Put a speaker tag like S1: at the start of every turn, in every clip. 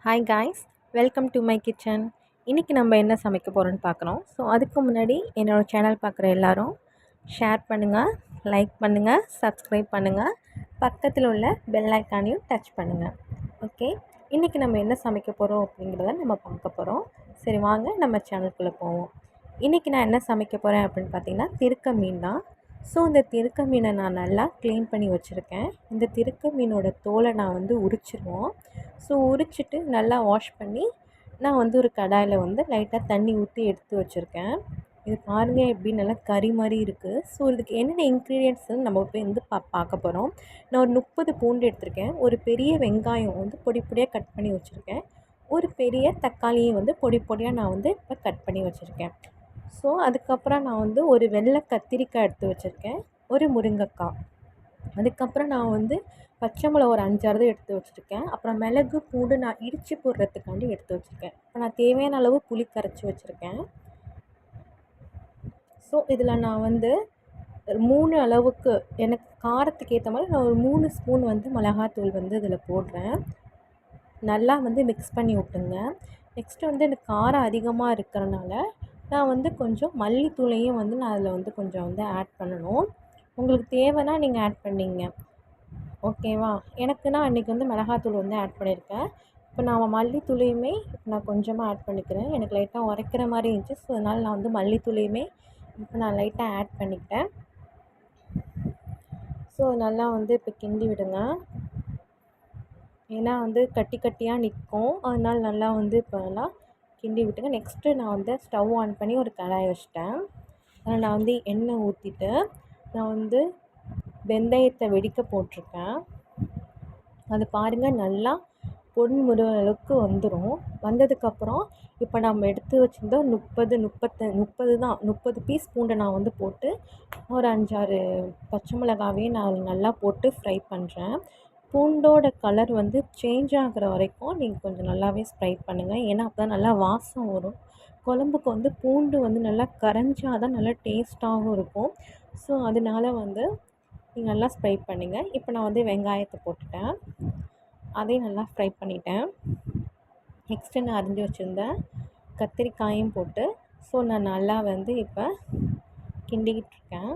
S1: Hi guys, welcome to my kitchen. இன்றைக்கி நம்ம என்ன சமைக்க போகிறோன்னு பார்க்குறோம். ஸோ அதுக்கு முன்னாடி என்னோடய சேனல் பார்க்குற எல்லோரும் ஷேர் பண்ணுங்கள், லைக் பண்ணுங்கள், சப்ஸ்கிரைப் பண்ணுங்கள், பக்கத்தில் உள்ள பெல் ஐக்கானையும் டச் பண்ணுங்கள். ஓகே, இன்றைக்கி நம்ம என்ன சமைக்க போகிறோம் அப்படிங்கிறத நம்ம பார்க்க போகிறோம். சரி வாங்க நம்ம சேனலுக்குள்ளே போவோம். இன்றைக்கி நான் என்ன சமைக்க போகிறேன் அப்படின்னு பார்த்தீங்கன்னா திருக்க மீன் தான். ஸோ இந்த திருக்க மீனை நான் நல்லா க்ளீன் பண்ணி வச்சுருக்கேன். இந்த திருக்க மீனோட தோலை நான் உரிச்சிருவோம். ஸோ உரிச்சிட்டு நல்லா வாஷ் பண்ணி நான் ஒரு கடாயில் லைட்டாக தண்ணி ஊற்றி எடுத்து வச்சுருக்கேன். இது பாருங்கள் எப்படி நல்லா கறி மாதிரி இருக்குது. ஸோ இதுக்கு என்னென்ன இன்க்ரீடியன்ட்ஸ்னு நம்ம போய் பார்க்க போகிறோம். நான் ஒரு 30 பூண்டு எடுத்திருக்கேன். ஒரு பெரிய வெங்காயம் பொடி பொடியாக கட் பண்ணி வச்சுருக்கேன். ஒரு பெரிய தக்காளியை பொடி பொடியாக நான் இப்போ கட் பண்ணி வச்சுருக்கேன். ஸோ அதுக்கப்புறம் நான் ஒரு வெள்ளை கத்திரிக்காய் எடுத்து வச்சுருக்கேன், ஒரு முருங்கைக்காய். அதுக்கப்புறம் நான் பச்சை மிளகா ஒரு 5-6 எடுத்து வச்சுருக்கேன். அப்புறம் மிளகு பூண்டு நான் இடித்து போடுறதுக்காண்டி எடுத்து வச்சுருக்கேன். இப்போ நான் தேவையான அளவு புளி கரைச்சி வச்சுருக்கேன். ஸோ இதில் நான் 3 அளவுக்கு எனக்கு காரத்துக்கு ஏற்ற மாதிரி நான் ஒரு 3 ஸ்பூன் மிளகாத்தூள் இதில் போடுறேன். நல்லா மிக்ஸ் பண்ணி விட்டுங்க. நெக்ஸ்ட்டு எனக்கு காரம் அதிகமாக இருக்கிறனால நான் கொஞ்சம் மல்லித்தூளையும் நான் அதில் கொஞ்சம் ஆட் பண்ணணும். உங்களுக்கு தேவைன்னா நீங்கள் ஆட் பண்ணிங்க, ஓகேவா? எனக்கு நான் அன்றைக்கி மிளகாத்தூள் ஆட் பண்ணியிருக்கேன். இப்போ நான் மல்லித்தூளையுமே நான் கொஞ்சமாக ஆட் பண்ணிக்கிறேன். எனக்கு லைட்டாக உரைக்கிற மாதிரி இருந்துச்சு. ஸோ அதனால் நான் மல்லித்தூளையுமே இப்போ நான் லைட்டாக ஆட் பண்ணிக்கிட்டேன். ஸோ நல்லா இப்போ கிண்டி விடுங்க. ஏன்னா கட்டி கட்டியாக நிற்கும். அதனால் நல்லா இப்போ நல்லா கிண்டி விட்டுங்க. நெக்ஸ்ட்டு நான் ஸ்டவ் ஆன் பண்ணி ஒரு கடாயை வச்சிட்டேன். அதில் நான் எண்ணெய் ஊற்றிட்டு நான் வெந்தயத்தை வெடிக்க போட்டிருக்கேன். அது பாருங்கள் நல்லா பொன்முறுவ அளவுக்கு வந்துடும். வந்ததுக்கப்புறம் இப்போ நம்ம எடுத்து வச்சுருந்தா 30 பீஸ் பூண்டை நான் போட்டு ஒரு 5-6 பச்சை மிளகாவையும் நான் நல்லா போட்டு ஃப்ரை பண்ணுறேன். பூண்டோட கலர் சேஞ்ச் ஆகிற வரைக்கும் நீங்கள் கொஞ்சம் நல்லாவே ஃப்ரை பண்ணுங்கள். ஏன்னா அப்போ தான் நல்லா வாசம் வரும். குழம்புக்கு பூண்டு நல்லா கரைஞ்சால் தான் நல்லா டேஸ்ட்டாகவும் இருக்கும். ஸோ அதனால நீங்கள் நல்லா ஃப்ரை பண்ணுங்கள். இப்போ நான் வெங்காயத்தை போட்டுட்டேன், அதையும் நல்லா ஃப்ரை பண்ணிட்டேன். நெக்ஸ்ட்டு நான் அரிஞ்சு வச்சுருந்தேன் கத்திரிக்காயும் போட்டு ஸோ நான் நல்லா இப்போ கிண்டிக்கிட்டு இருக்கேன்.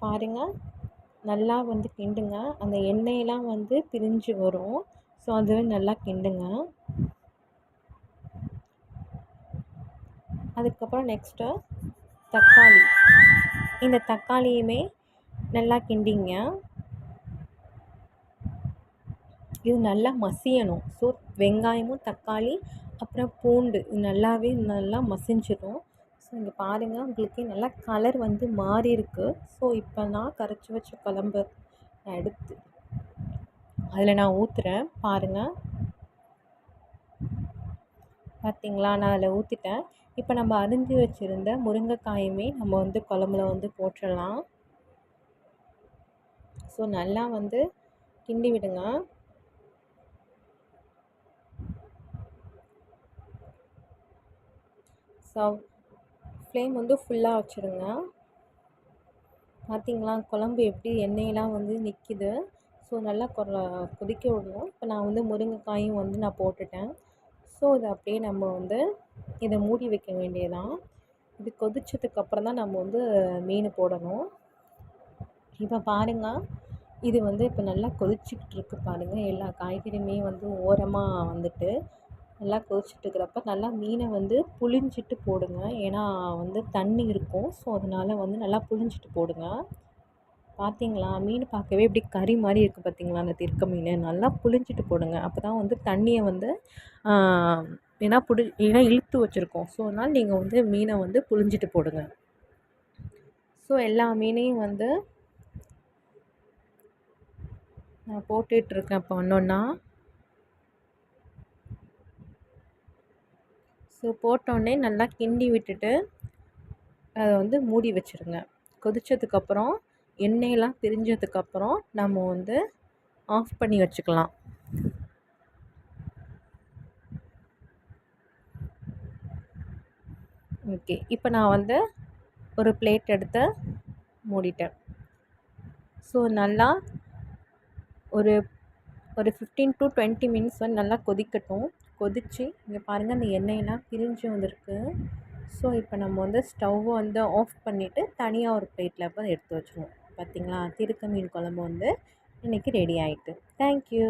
S1: பாருங்கள் நல்லா கிண்டுங்க. அந்த எண்ணெயெல்லாம் பிரிஞ்சு வரும். ஸோ அதுவே நல்லா கிண்டுங்க. அதுக்கப்புறம் நெக்ஸ்ட்டு தக்காளி, இந்த தக்காளியுமே நல்லா கிண்டிங்க. இது நல்லா மசியணும். ஸோ வெங்காயமும் தக்காளி அப்புறம் பூண்டு நல்லாவே நல்லா மசிஞ்சிடும். ஸோ இங்கே பாருங்கள் உங்களுக்கு நல்லா கலர் மாறி இருக்குது. ஸோ இப்போ நான் கரைச்சி வச்ச குழம்பு நான் எடுத்து அதில் நான் ஊற்றுறேன். பாருங்கள், பார்த்திங்களா? நான் அதில் ஊற்றிட்டேன். இப்போ நம்ம அரிஞ்சு வச்சுருந்த முருங்கைக்காயுமே நம்ம குழம்புல போட்டுடலாம். ஸோ நல்லா கிண்டி விடுங்க. ஸோ ஃப்ளேம் ஃபுல்லாக வச்சுருங்க. பார்த்திங்களா குழம்பு எப்படி எண்ணெயெல்லாம் நிற்கிது. ஸோ நல்லா கொதிக்க விடணும். இப்போ நான் முருங்கைக்காயும் நான் போட்டுட்டேன். ஸோ இதை அப்படியே நம்ம இதை மூடி வைக்க வேண்டியதான். இது கொதிச்சதுக்கப்புறம் தான் நம்ம மீன் போடணும். இப்போ பாருங்கள், இது இப்போ நல்லா கொதிச்சிக்கிட்டு இருக்குது. பாருங்கள் எல்லா காய்கறியுமே ஓரமாக நல்லா கொதிச்சிட்ருக்கிறப்ப நல்லா மீனை புழிஞ்சிட்டு போடுங்க. ஏன்னா தண்ணி இருக்கும். ஸோ அதனால் நல்லா புழிஞ்சிட்டு போடுங்க. பார்த்திங்களா மீன் பார்க்கவே இப்படி கறி மாதிரி இருக்குது. பார்த்திங்களா அந்த திருக்க மீன் நல்லா புழிஞ்சிட்டு போடுங்க. அப்போ தான் தண்ணியை ஏன்னா இழுத்து வச்சுருக்கோம். ஸோ அதனால் நீங்கள் மீனை புழிஞ்சிட்டு போடுங்க. ஸோ எல்லா மீனையும் நான் போட்டுட்ருக்கேன் இப்போ ஒன்றா. ஸோ போட்டோடனே நல்லா கிண்டி விட்டுட்டு அதை மூடி வச்சுருங்க. கொதித்ததுக்கப்புறம் எண்ணெயெல்லாம் பிரிஞ்சதுக்கப்புறம் நம்ம ஆஃப் பண்ணி வச்சுக்கலாம். ஓகே, இப்போ நான் ஒரு பிளேட் எடுத்து மூடிட்டேன். ஸோ நல்லா ஒரு ஒரு 15 to 20 மினிட்ஸ் வந்து நல்லா கொதிக்கட்டும். கொதித்து இங்கே பாருங்கள் அந்த எண்ணெயெல்லாம் பிரிஞ்சு வந்திருக்கு. ஸோ இப்போ நம்ம வந்து ஸ்டவ்வை வந்து ஆஃப் பண்ணிவிட்டு தனியாக ஒரு பிளேட்டில் வந்து எடுத்து வச்சுருவோம். பார்த்திங்களா, திருக்க மீன் குழம்பு வந்து இன்றைக்கி ரெடி ஆகிட்டு. தேங்க்யூ.